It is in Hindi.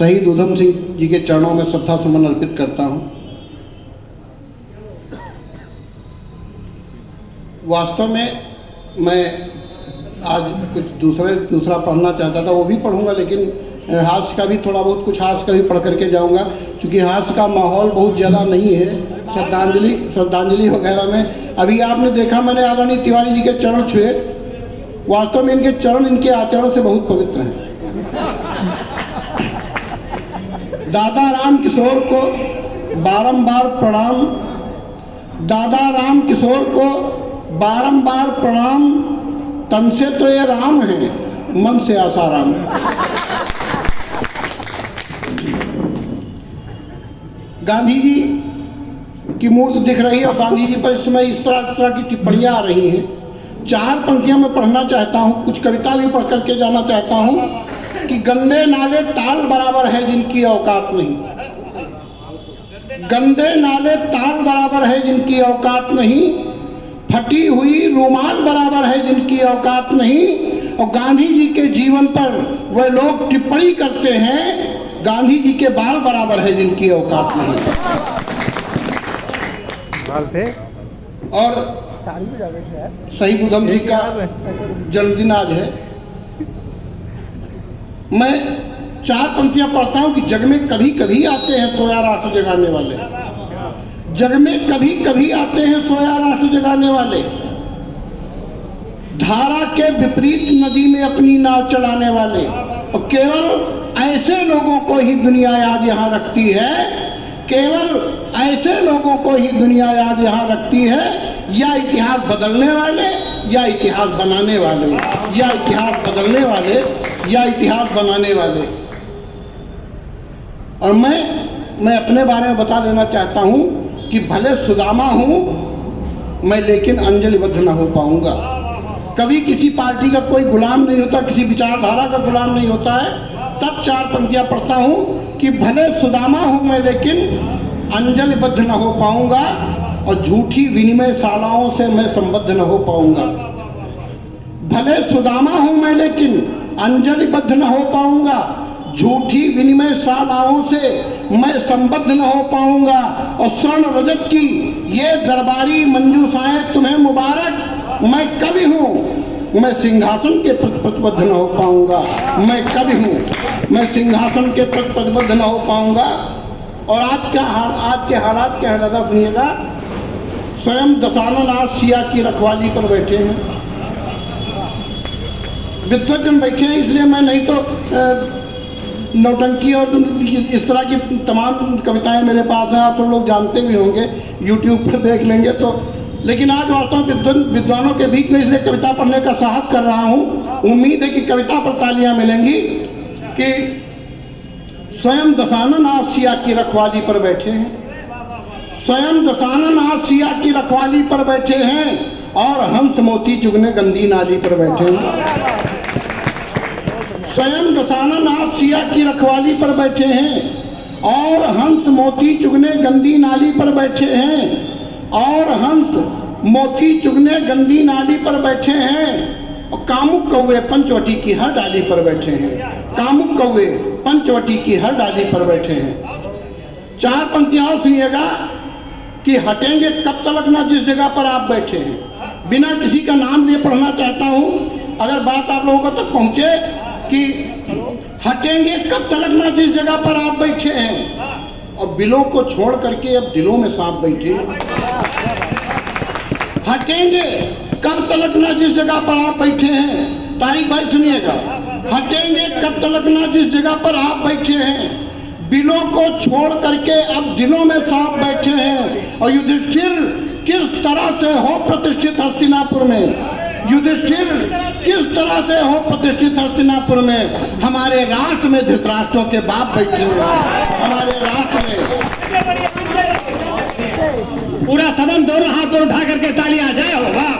शहीद उधम सिंह जी के चरणों में श्रद्धा सुमन अर्पित करता हूँ। वास्तव में मैं आज कुछ दूसरा पढ़ना चाहता था, वो भी पढ़ूंगा, लेकिन हास्य का भी थोड़ा बहुत कुछ हास्य का भी पढ़ करके जाऊंगा, क्योंकि हास्य का माहौल बहुत ज़्यादा नहीं है श्रद्धांजलि वगैरह में। अभी आपने देखा, मैंने आदरणीय तिवारी जी के चरण छुए। वास्तव में इनके चरण इनके आचरण से बहुत पवित्र हैं। दादा राम किशोर को बारंबार प्रणाम, दादा राम किशोर को बारंबार प्रणाम, तन से तो ये राम है, मन से आसाराम। गांधी जी की मूर्ति दिख रही है और गांधी जी पर इस समय इस तरह की टिप्पणियां आ रही हैं। 4 पंक्तियां मैं पढ़ना चाहता हूं, कुछ कविता भी पढ़ करके जाना चाहता हूं कि गंदे नाले ताल बराबर है जिनकी औकात नहीं, गंदे नाले ताल बराबर है जिनकी औकात नहीं, फटी हुई रुमाल बराबर है जिनकी औकात नहीं। और गांधी जी के जीवन पर वह लोग टिप्पणी करते हैं, गांधी जी के बाल बराबर है जिनकी औकात नहीं। और शहीद उधम सिंह का जन्मदिन आज है। मैं 4 पंक्तियां पढ़ता हूं कि जग में कभी कभी आते हैं सोया राष्ट्र जगाने वाले, जग में कभी कभी आते हैं सोया राष्ट्र जगाने वाले, धारा के विपरीत नदी में अपनी नाव चलाने वाले। और केवल ऐसे लोगों को ही दुनिया याद यहाँ रखती है, केवल ऐसे लोगों को ही दुनिया याद यहाँ रखती है, या इतिहास बदलने वाले या इतिहास बनाने वाले, या इतिहास बदलने वाले या इतिहास बनाने वाले। और मैं अपने बारे में बता देना चाहता हूँ कि भले सुदामा हूँ मैं, लेकिन अंजलिबद्ध न हो पाऊंगा। कभी किसी पार्टी का कोई गुलाम नहीं होता, किसी विचारधारा का गुलाम नहीं होता है। तब 4 पंक्तियां पढ़ता हूँ कि भले सुदामा हूँ मैं, लेकिन अंजलिबद्ध न हो पाऊंगा, और झूठी विनिमय शालाओं से मैं संबद्ध न हो पाऊंगा। भले सुदामा हूँ मैं, लेकिन अंजलिबद्ध न हो पाऊंगा, झूठी विनिमय शालाओं से मैं संबद्ध न हो पाऊंगा। और स्वर्ण रजत की ये दरबारी मंजूषाएं तुम्हें मुबारक, मैं कवि हूँ, मैं सिंहासन के प्रति प्रतिबद्ध न हो पाऊंगा। मैं कवि हूँ, मैं सिंहासन के प्रति प्रतिबद्ध न हो पाऊंगा। और आज के हालात क्या है दादा, सुनिएगा। स्वयं दशानन आज सिया की रखवाली पर बैठे हैं, विद्वजन बैठे हैं, इसलिए मैं नहीं तो नौटंकी और इस तरह की तमाम कविताएं मेरे पास हैं, आप सब लोग जानते भी होंगे, यूट्यूब पर देख लेंगे तो। लेकिन आज वास्तव में विद्वानों के बीच में इसलिए कविता पढ़ने का साहस कर रहा हूँ। उम्मीद है कि कविता पर तालियां मिलेंगी कि स्वयं दशानन आज सिया की रखवाली पर बैठे हैं, स्वयं दशानन आज सिया की रखवाली पर बैठे हैं, और हंस मोती चुगने गंदी नाली पर बैठे हैं। स्वयं दशानन आज सिया की रखवाली पर बैठे हैं, और हंस मोती चुगने गंदी नाली पर बैठे हैं, और हंस मोती चुगने गंदी नाली पर बैठे हैं। और कामुक कौवे पंचवटी की हर डाली पर बैठे हैं, कामुक कौवे पंचवटी की हर डाली पर बैठे हैं। 4 पंक्तियां और सुनिएगा कि हटेंगे कब तलक ना जिस जगह पर आप बैठे हैं। बिना किसी का नाम लिए पढ़ना चाहता हूं, अगर बात आप लोगों तक पहुंचे कि हटेंगे कब तलक ना जिस जगह पर आप बैठे हैं, और बिलों को छोड़ करके अब दिलों में सांप बैठे। हटेंगे कब तलक ना जिस जगह पर आप बैठे हैं, तारीख भाई सुनिएगा, हटेंगे कब तलक ना जिस जगह पर आप बैठे हैं, बिलों को छोड़ करके अब दिलों में सांप बैठे हैं। और युधिष्ठिर किस तरह से हो प्रतिष्ठित हस्तिनापुर में, युधिष्ठिर किस तरह से हो प्रतिष्ठित हस्तिनापुर में, हमारे राष्ट्र में धृतराष्ट्रों के बाप बैठे हुए, हमारे राष्ट्र में। पूरा सदन दोनों हाथों उठा करके तालियां, जय हो।